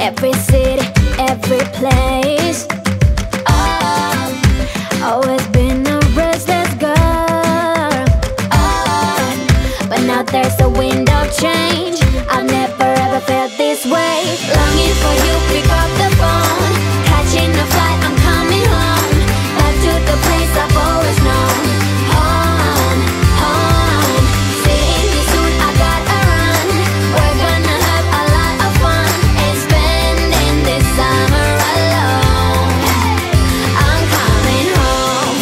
Every city, every place. Oh, always been a restless girl. Oh, but now there's a wind of change. I've never ever felt this way. Longing for you, pick up the phone. Catching a flight, I'm coming home. Back to the place I've always known. Home, home. Seeing you soon, I gotta run. We're gonna have a lot of fun and spending this summer alone. I'm coming home.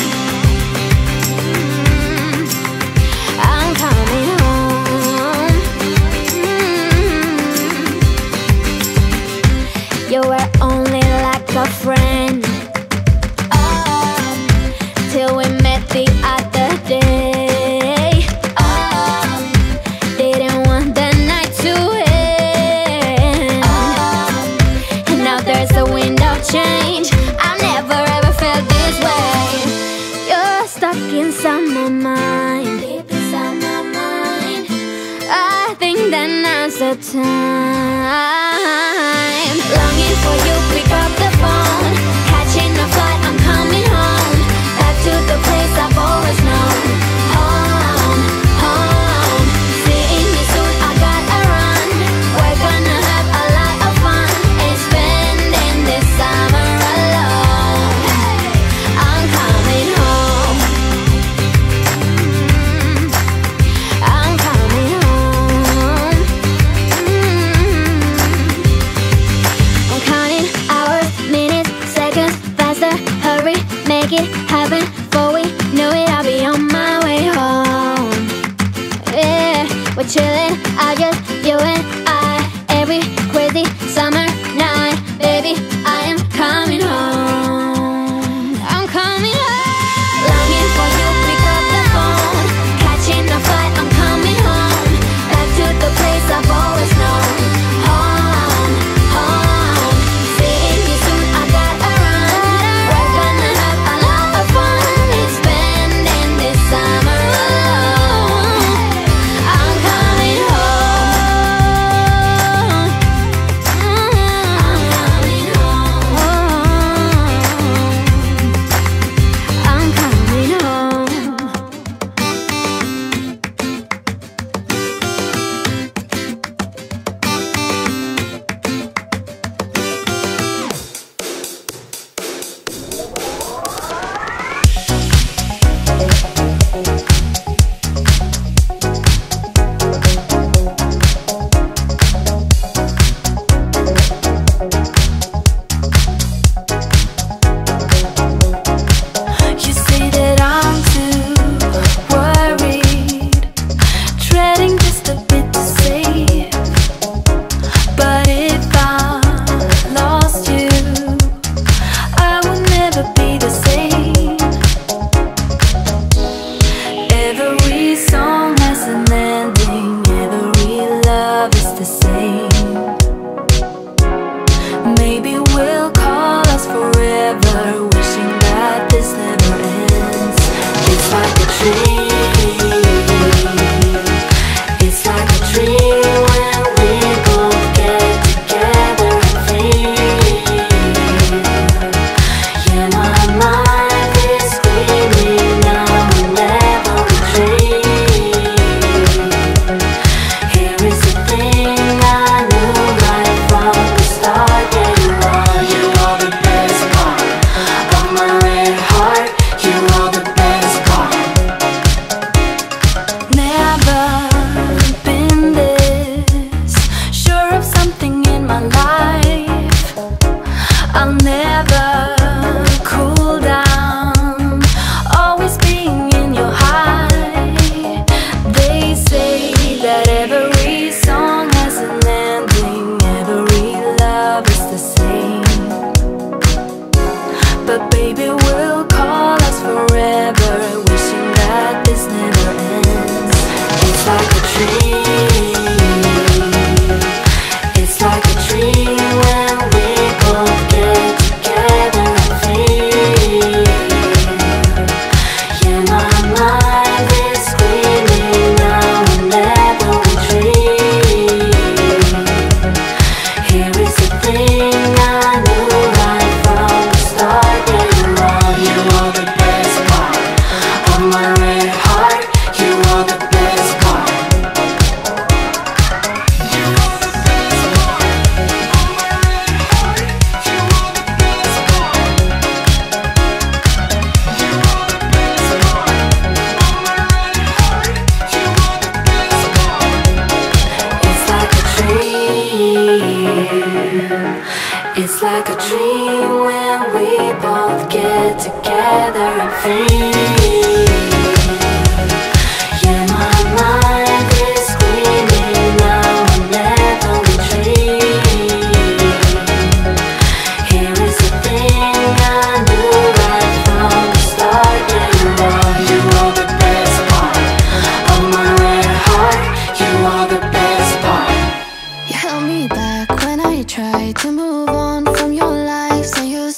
I'm coming home. You were only like a friend, till we met the other day. Didn't want the night to end, and now there's a wind of change. I've never ever felt this way. You're stuck inside my mind, deep inside my mind. I think that now's the time. Longing for you, pick up the phone. Catching a flight, I'm coming home. Back to the It's like a dream when we both get together and feel. Yeah, my mind is screaming now whenever we dream. Here is the thing I knew right from the start. Yeah, you are the best part of my red heart. You are the best part. You held me back when I tried to move on from your lies, and you